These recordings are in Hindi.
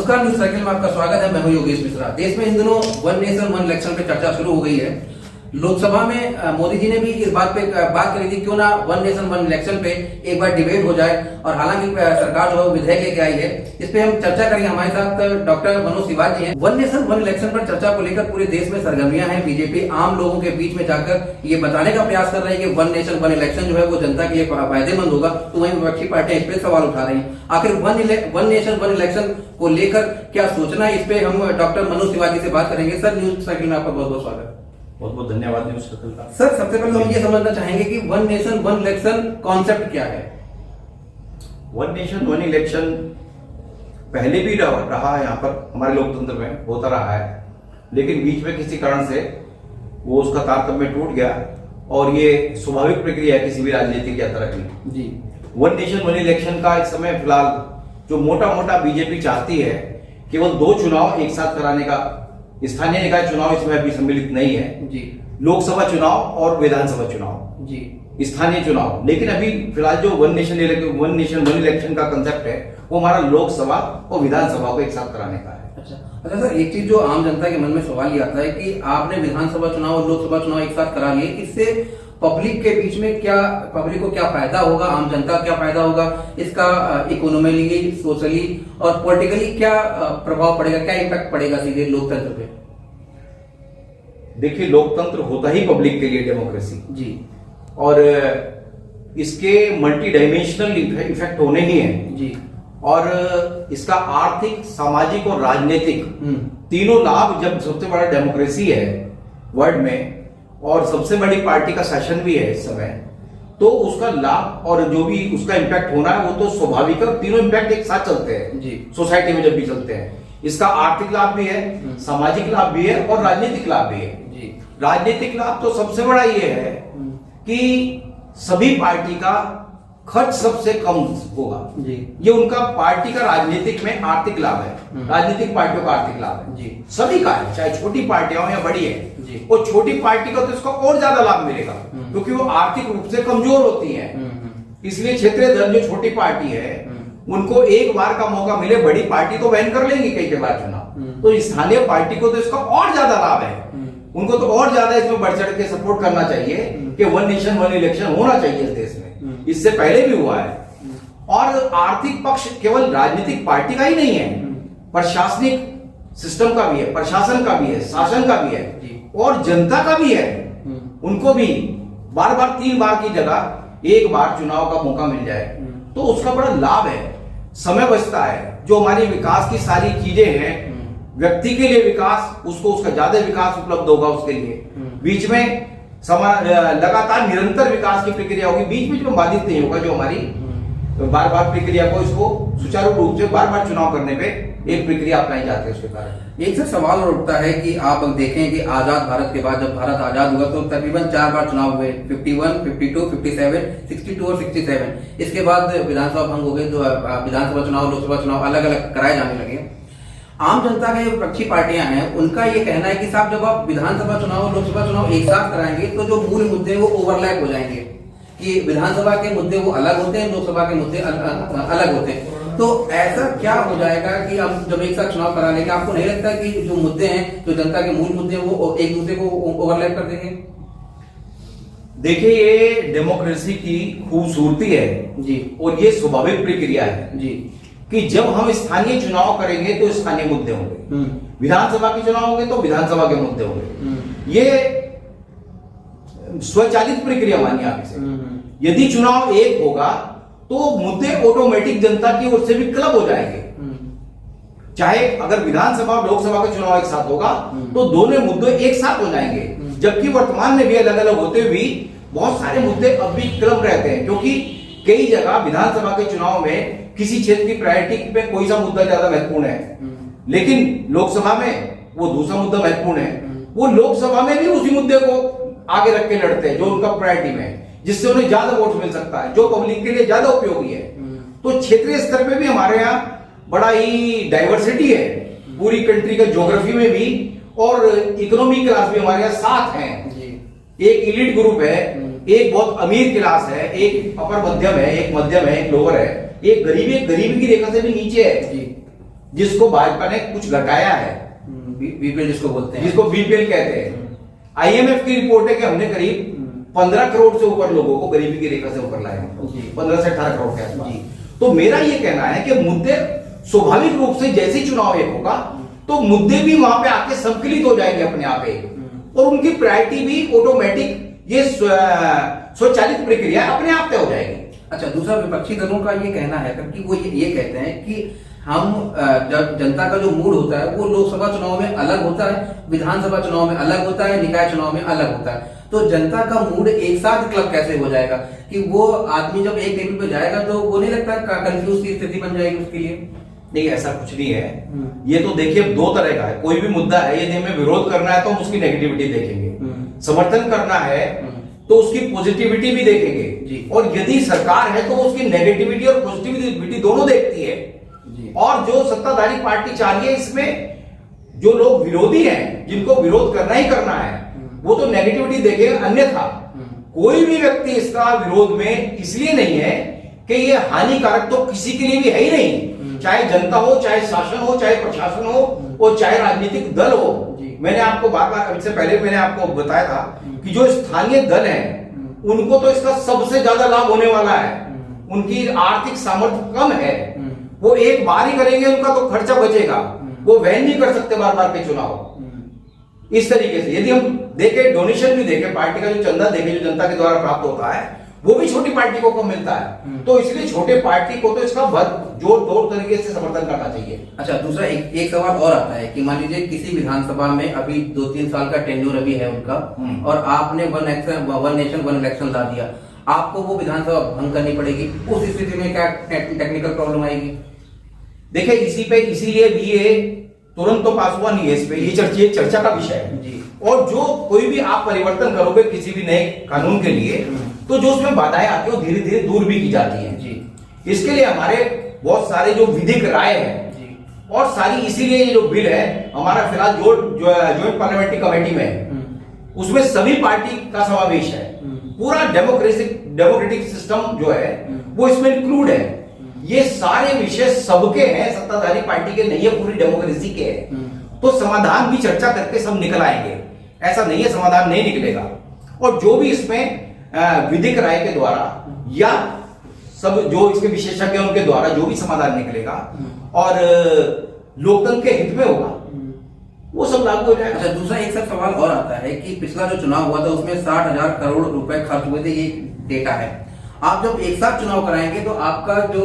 नमस्कार, न्यूज सर्किल में आपका स्वागत है। मैं हूं योगेश मिश्रा। देश में इन दिनों वन नेशन वन इलेक्शन पे चर्चा शुरू हो गई है। लोकसभा में मोदी जी ने भी इस बात पे बात करी थी, क्यों ना वन नेशन वन इलेक्शन पे एक बार डिबेट हो जाए। और हालांकि सरकार जो है विधेयक लेके आई है, इस पे हम चर्चा करेंगे। हमारे साथ डॉक्टर मनोज तिवारी जी हैं। वन नेशन वन इलेक्शन पर चर्चा को लेकर पूरे देश में सरगर्मियां हैं। बीजेपी आम लोगों के बीच में जाकर ये बताने का प्रयास कर रही है कि वन नेशन वन इलेक्शन जो है वो जनता के लिए फायदेमंद होगा, तो वहीं विपक्षी पार्टियां इस पे सवाल उठा रही है। आखिर वन नेशन वन इलेक्शन को लेकर क्या सोचना है, इस पे हम डॉक्टर मनोज तिवारी से बात करेंगे। सर, न्यूज सर्किल में आपका बहुत बहुत स्वागत। बहुत बहुत धन्यवाद न्यूज सर्किल का। सर, सबसे पहले हम ये समझना चाहेंगे कि one nation one election concept क्या है। वन नेशन वन इलेक्शन पहले भी रहा है, यहाँ पर हमारे लोकतंत्र में होता रहा है, लेकिन बीच में किसी कारण से वो उसका तारतम्य टूट गया और ये स्वाभाविक प्रक्रिया है किसी भी राजनीतिक यात्रा की। जी, वन नेशन वन इलेक्शन का इस समय फिलहाल जो मोटा मोटा बीजेपी चाहती है, केवल 2 चुनाव एक साथ कराने का। स्थानीय निकाय चुनाव इसमें अभी सम्मिलित नहीं है जी, लोकसभा चुनाव और विधानसभा चुनाव जी, स्थानीय चुनाव। लेकिन अभी फिलहाल जो वन नेशन वन इलेक्शन का कंसेप्ट है वो हमारा लोकसभा और विधानसभा को एक साथ कराने का है। अच्छा सर, एक चीज जो आम जनता के मन में सवाल ये आता है कि आपने विधानसभा चुनाव और लोकसभा चुनाव एक साथ करा लिए, इससे पब्लिक के बीच में क्या, पब्लिक को क्या फायदा होगा, आम जनता क्या फायदा होगा, इसका इकोनॉमिकली, सोशली और पॉलिटिकली क्या प्रभाव पड़ेगा, क्या इम्पैक्ट पड़ेगा सीधे लोकतंत्र पे। देखिए, लोकतंत्र होता ही पब्लिक के लिए, डेमोक्रेसी जी, और इसके मल्टी डायमेंशनल इफेक्ट होने ही हैं जी। और इसका आर्थिक, सामाजिक और राजनीतिक तीनों लाभ, जब सबसे बड़ा डेमोक्रेसी है वर्ल्ड में और सबसे बड़ी पार्टी का शासन भी है इस समय, तो उसका लाभ और जो भी उसका इम्पैक्ट होना है वो तो स्वाभाविक है। तीनों इम्पैक्ट एक साथ चलते हैं जी, सोसाइटी में जब भी चलते हैं। इसका आर्थिक लाभ भी है, सामाजिक लाभ भी है और राजनीतिक लाभ भी है जी। राजनीतिक लाभ तो सबसे बड़ा ये है कि सभी पार्टी का खर्च सबसे कम होगा जी। ये उनका पार्टी का राजनीतिक में आर्थिक लाभ है, राजनीतिक पार्टियों का आर्थिक लाभ है जी, सभी का है, चाहे छोटी पार्टियां हो या बड़ी है जी। और छोटी पार्टी को तो इसका और ज्यादा लाभ मिलेगा क्योंकि वो आर्थिक रूप से कमजोर होती है। इसलिए क्षेत्रीय दल जो छोटी पार्टी है उनको एक बार का मौका मिले, बड़ी पार्टी तो बैन कर लेंगी कई बार चुनाव, तो स्थानीय पार्टी को तो इसका और ज्यादा लाभ है। उनको तो और ज्यादा इसमें बढ़ चढ़ के सपोर्ट करना चाहिए कि वन नेशन वन इलेक्शन होना चाहिए इस देश में। इससे पहले भी हुआ है। और आर्थिक पक्ष केवल राजनीतिक पार्टी का ही नहीं है, प्रशासनिक सिस्टम का भी है, प्रशासन का भी है, शासन का भी है और जनता का भी है। उनको भी बार बार 3 बार की जगह 1 बार चुनाव का मौका मिल जाए तो उसका बड़ा लाभ है, समय बचता है। जो हमारी विकास की सारी चीजें हैं, व्यक्ति के लिए विकास, उसको उसका ज्यादा विकास उपलब्ध होगा उसके लिए। बीच में लगातार निरंतर विकास की प्रक्रिया होगी, बीच बीच में बाधित नहीं होगा। जो हमारी बार बार प्रक्रिया को इसको सुचारू रूप से बार बार चुनाव करने पे एक प्रक्रिया अपनाई जाती है, उसके कारण एक से सवाल और उठता है कि आप देखें कि आजाद भारत के बाद, जब भारत आजाद हुआ तो तकरीबन 4 बार चुनाव हुए, 51, 52, 57, 62 और 67। इसके बाद विधानसभा भंग हो गई, तो विधानसभा चुनाव, लोकसभा चुनाव अलग अलग कराए जाने लगे। आम जनता के जो विपक्षी पार्टियां हैं उनका ये कहना है कि साहब, जब आप विधानसभा चुनाव और लोकसभा चुनाव एक साथ कराएंगे तो जो मूल मुद्दे वो ओवरलैप हो जाएंगे, कि विधानसभा के मुद्दे वो अलग होते हैं, लोकसभा के मुद्दे अलग होते हैं। तो ऐसा क्या हो जाएगा कि हम जब एक साथ चुनाव करा लेंगे, आपको नहीं लगता कि जो मुद्दे हैं, जो जनता के मूल मुद्दे हैं, वो एक दूसरे को ओवरलैप कर देंगे? देखिए, ये डेमोक्रेसी की खूबसूरती है जी, और ये स्वाभाविक प्रक्रिया है जी कि जब हम स्थानीय चुनाव करेंगे तो स्थानीय मुद्दे होंगे, विधानसभा के चुनाव होंगे तो विधानसभा के मुद्दे होंगे। ये स्वचालित प्रक्रिया मानिए आप इसे। यदि चुनाव एक होगा तो मुद्दे ऑटोमेटिक जनता की ओर से भी क्लब हो जाएंगे। चाहे अगर विधानसभा और लोकसभा का चुनाव एक साथ होगा तो दोनों मुद्दे एक साथ हो जाएंगे, जबकि वर्तमान में भी अलग अलग होते हुए बहुत सारे मुद्दे अब भी क्लब रहते हैं, क्योंकि कई जगह विधानसभा के चुनाव में किसी क्षेत्र की प्रायोरिटी पे कोई सा मुद्दा ज्यादा महत्वपूर्ण है, लेकिन लोकसभा में वो दूसरा मुद्दा महत्वपूर्ण है। वो लोकसभा में भी उसी मुद्दे को आगे रख के लड़ते हैं जो उनका प्रायोरिटी में है, जिससे उन्हें ज्यादा वोट मिल सकता है, जो पब्लिक के लिए ज्यादा उपयोगी है। तो क्षेत्रीय स्तर पे भी हमारे यहाँ बड़ा ही डाइवर्सिटी है, पूरी कंट्री के ज्योग्राफी में भी, और इकोनॉमिक क्लास भी हमारे यहाँ 7 हैं। एक इलीट ग्रुप है, एक बहुत अमीर क्लास है, एक अपर मध्यम है, एक मध्यम है, एक लोअर है, एक गरीबी की रेखा से भी नीचे है जी। जिसको भाजपा ने कुछ घटाया है, बीपीएल जिसको बोलते हैं, जिसको बीपीएल कहते हैं। आईएमएफ की रिपोर्ट है कि हमने करीब 15 करोड़ से ऊपर लोगों को गरीबी की रेखा से ऊपर लाए हैं, 15 से 18 करोड़ के आसपास। तो मेरा ये कहना है कि मुद्दे स्वाभाविक रूप से जैसे ही चुनाव एक होगा तो मुद्दे भी वहां पे आके संकलित हो जाएंगे अपने आप एक, और उनकी प्रायोरिटी भी ऑटोमेटिक, ये स्वचालित प्रक्रिया अपने आप तय हो जाएगी। अच्छा, दूसरा विपक्षी दलों का ये कहना है कि वो ये कहते हैं कि हम जब जनता का जो मूड होता है वो लोकसभा चुनाव में अलग होता है, विधानसभा चुनाव में अलग होता है, निकाय चुनाव में अलग होता है। तो जनता का मूड एक साथ क्लब कैसे हो जाएगा कि वो आदमी जब एक टेबल पे जाएगा तो वो नहीं लगता कंफ्यूज की स्थिति बन जाएगी उसके लिए? नहीं, ऐसा कुछ नहीं है। ये तो देखिए दो तरह का है। कोई भी मुद्दा है, यदि हमें विरोध करना है तो हम उसकी नेगेटिविटी देखेंगे, समर्थन करना है तो उसकी पॉजिटिविटी भी देखेंगे, और यदि सरकार है तो उसकी नेगेटिविटी और पॉजिटिविटी दोनों देखती है। और जो सत्ताधारी पार्टी चाह रही है, इसमें जो लोग विरोधी हैं, जिनको विरोध करना ही करना है, वो तो नेगेटिविटी देखेगा। अन्यथा कोई भी व्यक्ति इसका विरोध में इसलिए नहीं है कि ये हानिकारक तो किसी के लिए भी है ही नहीं, चाहे जनता हो, चाहे शासन हो, चाहे प्रशासन हो, और चाहे राजनीतिक दल हो। मैंने आपको बार बार, इससे पहले मैंने आपको बताया था कि जो स्थानीय दल हैं उनको तो इसका सबसे ज्यादा लाभ होने वाला है। उनकी आर्थिक सामर्थ्य कम है, वो एक बार ही करेंगे, उनका तो खर्चा बचेगा, वो वहन नहीं कर सकते बार बार के चुनाव। इस तरीके से यदि हम देखें, डोनेशन भी देखें, पार्टी का जो चंदा देखें जो जनता के द्वारा प्राप्त होता है, वो भी छोटी पार्टी को कम मिलता है। तो इसलिए छोटे पार्टी को तो इसका जोर तोड़ तरीके से समर्थन करना चाहिए। अच्छा, दूसरा एक सवाल और आता है कि मान लीजिए किसी विधानसभा में अभी 2-3 साल का टेन्योर अभी है उनका, और आपने वन नेशन वन इलेक्शन ला दिया, आपको वो विधानसभा भंग करनी पड़ेगी। उस स्थिति में क्या टेक्निकल प्रॉब्लम आएगी? देखिए, इसीलिए भी ये तुरंत तो पास हुआ नहीं है, इस पे ये चर्चा का विषय है जी। और जो कोई भी आप परिवर्तन करोगे किसी भी नए कानून के लिए, तो जो उसमें बाधाएं आती है धीरे धीरे दूर भी की जाती हैं जी। इसके लिए हमारे बहुत सारे जो विधिक राय है जी, और सारी, इसीलिए ये जो बिल है हमारा फिलहाल जॉइंट पार्लियामेंट्री कमेटी में, उसमें सभी पार्टी का समावेश है। पूरा डेमोक्रेटिक सिस्टम जो है वो इसमें इंक्लूड है। ये सारे विषय सबके हैं, सत्ताधारी पार्टी के नहीं है, पूरी डेमोक्रेसी के हैं। तो समाधान भी चर्चा करके सब निकल आएंगे, ऐसा नहीं है समाधान नहीं निकलेगा। और जो भी इसमें विधिक राय के द्वारा या सब जो इसके विशेषज्ञ उनके द्वारा जो भी समाधान निकलेगा और लोकतंत्र के हित में होगा, वो सब लागू हो जाएगा। अच्छा, दूसरा एक सब सवाल और आता है कि पिछला जो चुनाव हुआ था उसमें 60,000 करोड़ रुपए खर्च हुए थे, ये डेटा है। आप जब एक साथ चुनाव कराएंगे तो आपका जो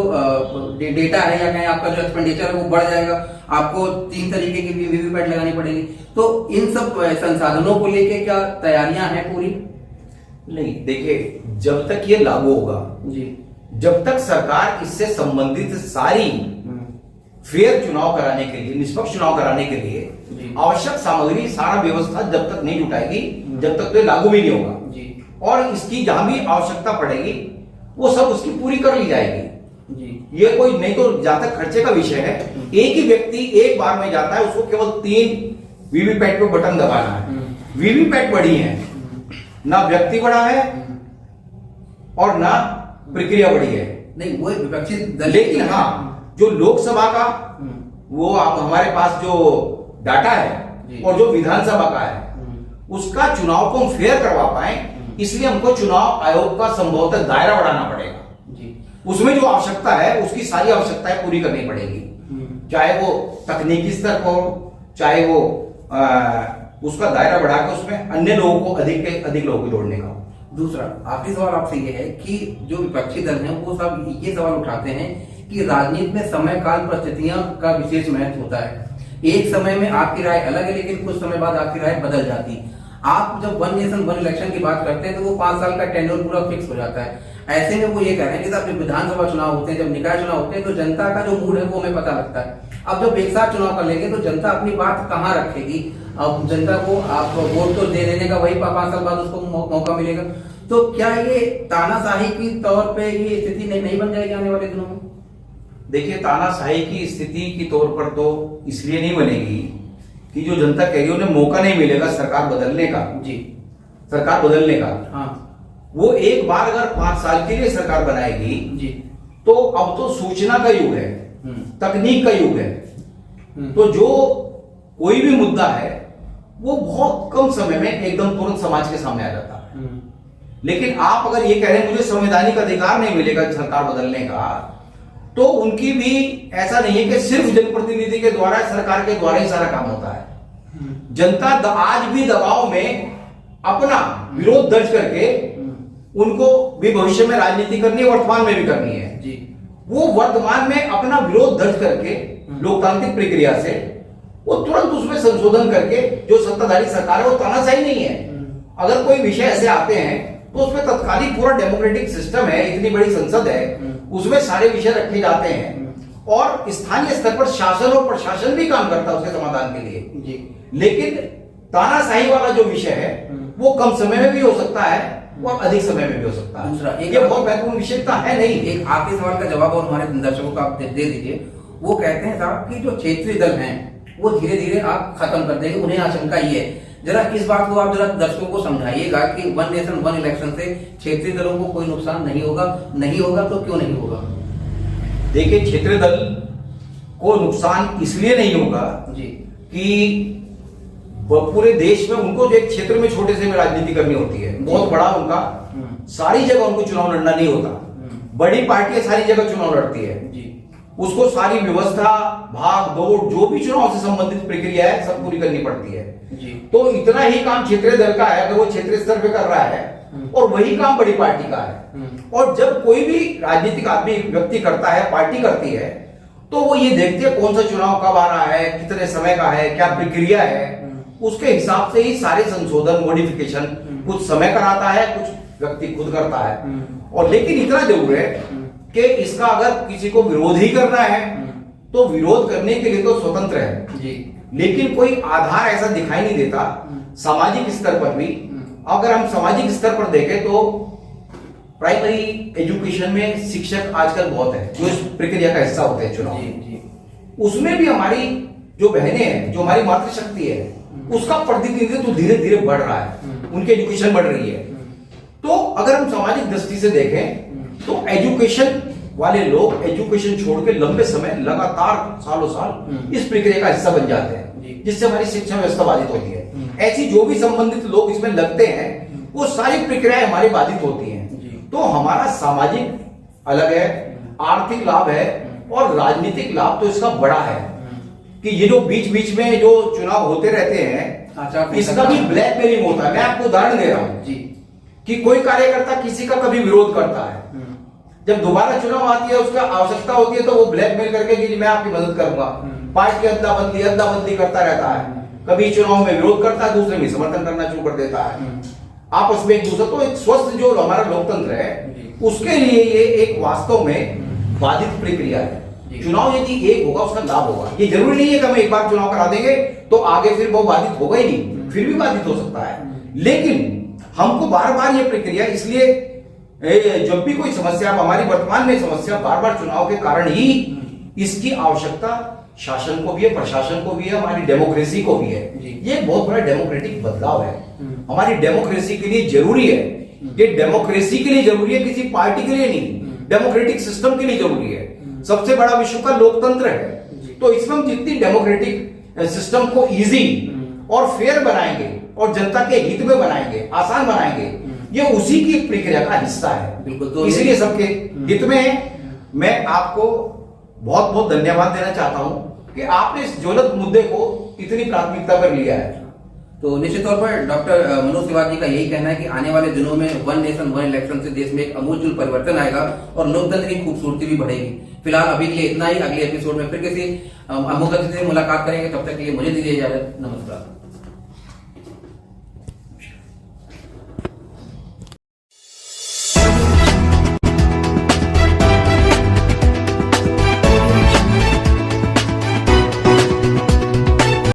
डेटा है या कहें आपका जो एक्सपेंडिचर है वो बढ़ जाएगा, आपको 3 तरीके की वीवीपैट लगानी पड़ेगी। तो इन सब संसाधनों को लेके क्या तैयारियां हैं पूरी? नहीं, देखिए, जब तक ये लागू होगा जी, जब तक सरकार इससे संबंधित सारी फेयर चुनाव कराने के लिए, निष्पक्ष चुनाव कराने के लिए आवश्यक सामग्री, सारा व्यवस्था जब तक नहीं जुटाएगी, जब तक तो लागू भी नहीं होगा जी। और इसकी जहां भी आवश्यकता पड़ेगी वो सब उसकी पूरी कर ली जाएगी जी। ये कोई नहीं, तो जहां तक खर्चे का विषय है, एक ही व्यक्ति एक बार में जाता है, उसको केवल 3 वीवीपैट पे बटन दबाना है। वीवीपैट बड़ी है, ना व्यक्ति बड़ा है और ना प्रक्रिया बड़ी है। नहीं, वो विपक्षी दल, लेकिन हाँ, जो लोकसभा का वो हमारे पास जो डाटा है और जो विधानसभा का है, उसका चुनाव को हम फेयर करवा पाए, इसलिए हमको चुनाव आयोग का संभवतः दायरा बढ़ाना पड़ेगा जी। उसमें जो आवश्यकता है उसकी सारी आवश्यकताएं पूरी करनी पड़ेगी, चाहे वो तकनीकी स्तर हो, चाहे वो उसका दायरा बढ़ा के उसमें अन्य लोगों को अधिक लोगों को जोड़ने का। दूसरा आखिरी सवाल आपसे ये है कि जो विपक्षी दल हैं वो सब ये सवाल उठाते हैं कि राजनीति में समय काल परिस्थितियां का विशेष महत्व होता है। एक समय में आपकी राय अलग है, लेकिन कुछ समय बाद आपकी राय बदल जाती है। आप जब वन नेशन वन इलेक्शन की बात करते हैं तो वो 5 साल का टेन्योर पूरा फिक्स हो जाता है। ऐसे में वो ये कह रहे हैं कि जब विधानसभा चुनाव होते हैं, जब निकाय चुनाव होते हैं, तो जनता का जो मूड है वो हमें पता लगता है। अब जब एक साथ चुनाव कर लेंगे तो जनता अपनी बात कहाँ रखेगी? अब जनता को आप वोट तो दे देने का वही 5 साल बाद उसको मौका मिलेगा। तो क्या ये तानाशाही की तौर पे ये स्थिति नहीं बन जाएगी आने वाले दिनों में? देखिए, तानाशाही की स्थिति के तौर पर तो इसलिए नहीं बनेगी कि जो जनता कह रही है उन्हें मौका नहीं मिलेगा सरकार बदलने का जी, सरकार बदलने का। हाँ, वो एक बार अगर 5 साल के लिए सरकार बनाएगी जी, तो अब तो सूचना का युग है, तकनीक का युग है। तो जो कोई भी मुद्दा है वो बहुत कम समय में एकदम तुरंत समाज के सामने आ जाता है। लेकिन आप अगर ये कह रहे हैं मुझे संवैधानिक अधिकार नहीं मिलेगा सरकार बदलने का, तो उनकी भी ऐसा नहीं है कि सिर्फ जनप्रतिनिधि के द्वारा, सरकार के द्वारा ही सारा काम होता है। जनता आज भी दबाव में अपना विरोध दर्ज करके उनको भी भविष्य में राजनीति करनी है, वर्तमान में भी करनी है जी। वो वर्तमान में अपना विरोध दर्ज करके लोकतांत्रिक प्रक्रिया से वो तुरंत उसमें संशोधन करके, जो सत्ताधारी सरकार है वो तानाशाही नहीं है। अगर कोई विषय ऐसे आते हैं तो उसमें तत्कालीन पूरा डेमोक्रेटिक सिस्टम है, इतनी बड़ी संसद है, उसमें सारे विषय रखे जाते हैं और स्थानीय स्तर पर शासन और प्रशासन भी काम करता है उसके समाधान के लिए जी। लेकिन तानाशाही वाला जो विषय है वो कम समय में भी हो सकता है और अधिक समय में भी हो सकता है। दूसरा ये बहुत महत्वपूर्ण विषयता है नहीं। एक आखिरी सवाल का जवाब और हमारे दर्शकों को आप दे दीजिए। वो कहते हैं साहब कि जो क्षेत्रीय दल हैं वो धीरे धीरे आप खत्म कर देंगे, उन्हें आशंका ये है। जरा इस बात को आप जरा दर्शकों को समझाइएगा कि वन नेशन वन इलेक्शन से क्षेत्रीय दलों को कोई नुकसान नहीं होगा। नहीं होगा तो क्यों नहीं होगा? देखिए, क्षेत्रीय दल को नुकसान इसलिए नहीं होगा जी कि पूरे देश में उनको जो एक क्षेत्र में छोटे से में राजनीति करनी होती है, बहुत बड़ा उनका सारी जगह उनको चुनाव लड़ना नहीं होता। बड़ी पार्टियां सारी जगह चुनाव लड़ती है जी। उसको सारी व्यवस्था, भाग दौड़, जो भी चुनाव से संबंधित प्रक्रिया है सब पूरी करनी पड़ती है जी। तो इतना ही काम क्षेत्रीय दल का है, अगर वो क्षेत्रीय स्तर पे कर रहा है, और वही काम बड़ी पार्टी का है। और जब कोई भी राजनीतिक आदमी, व्यक्ति करता है, पार्टी करती है, तो वो ये देखते हैं कौन सा चुनाव कब आ रहा है, कितने समय का है, क्या प्रक्रिया है, उसके हिसाब से ही सारे संशोधन, मॉडिफिकेशन कुछ समय कराता है, कुछ व्यक्ति खुद करता है। और लेकिन इतना जरूर है कि इसका अगर किसी को विरोध ही करना है तो विरोध करने के लिए तो स्वतंत्र है जी। लेकिन कोई आधार ऐसा दिखाई नहीं देता सामाजिक स्तर पर भी। अगर हम सामाजिक स्तर पर देखें तो प्राइमरी एजुकेशन में शिक्षक आजकल बहुत है जो इस प्रक्रिया का हिस्सा होते हैं चुनाव। उसमें भी हमारी जो बहनें हैं, जो हमारी मातृशक्ति है, उसका प्रतिनिधित्व धीरे धीरे बढ़ रहा है, उनकी एजुकेशन बढ़ रही है। तो अगर हम सामाजिक दृष्टि से देखें तो एजुकेशन वाले लोग एजुकेशन छोड़ के लंबे समय लगातार सालों साल इस प्रक्रिया का हिस्सा बन जाते हैं, जिससे हमारी शिक्षा व्यवस्था बाधित होती है। ऐसी जो भी संबंधित लोग इसमें लगते हैं वो सारी प्रक्रियाएं हमारी बाधित होती हैं। तो हमारा सामाजिक अलग है, आर्थिक लाभ है और राजनीतिक लाभ तो इसका बड़ा है कि ये जो बीच बीच में जो चुनाव होते रहते हैं इसका भी ब्लैकमेलिंग होता है। मैं आपको उदाहरण दे रहा हूं जी कि कोई कार्यकर्ता किसी का कभी विरोध करता है, जब दोबारा चुनाव आती है, उसका आवश्यकता होती है तो वो ब्लैकमेल करके कि मैं आपकी मदद करूंगा। पार्टी अदला बदली करता रहता है, कभी चुनाव में विरोध करता है, दूसरे में समर्थन करना शुरू कर देता है, आपस में एक दूसरे। तो एक स्वस्थ जो हमारा लोकतंत्र है उसके लिए ये एक वास्तव में बाधित प्रक्रिया है। चुनाव यदि एक होगा उसका लाभ होगा। ये जरूरी नहीं है कि हम एक बार चुनाव करा देंगे तो आगे फिर वो बाधित होगा ही नहीं, फिर भी बाधित हो सकता है। लेकिन हमको बार बार ये प्रक्रिया, इसलिए जब भी कोई समस्या, हमारी वर्तमान में समस्या बार बार चुनाव के कारण ही इसकी आवश्यकता शासन को भी है, प्रशासन को भी है, हमारी डेमोक्रेसी को भी है। ये बहुत बड़ा डेमोक्रेटिक बदलाव है, हमारी डेमोक्रेसी के लिए जरूरी है। ये डेमोक्रेसी के लिए जरूरी है, किसी पार्टी के लिए नहीं, डेमोक्रेटिक सिस्टम के लिए जरूरी है। सबसे बड़ा विश्व का लोकतंत्र है। तो इसमें हम जितनी डेमोक्रेटिक सिस्टम को इजी और फेयर बनाएंगे और जनता के हित में बनाएंगे, आसान बनाएंगे, ये उसी की प्रक्रिया का हिस्सा है। बिल्कुल, तो इसीलिए सबके हित में मैं आपको बहुत बहुत धन्यवाद देना चाहता हूं कि आपने इस ज्वलंत मुद्दे को इतनी प्राथमिकता पर लिया है। तो निश्चित तौर पर डॉक्टर मनोज तिवारी जी का यही कहना है कि आने वाले दिनों में वन नेशन वन इलेक्शन से देश में एक अमूलचूल परिवर्तन आएगा और लोकतंत्र की खूबसूरती भी बढ़ेगी। फिलहाल अभी के लिए इतना ही। अगले एपिसोड में फिर किसी अमुक अतिथि से मुलाकात करेंगे। तब तक के लिए मुझे दीजिए इजाजत। नमस्कार।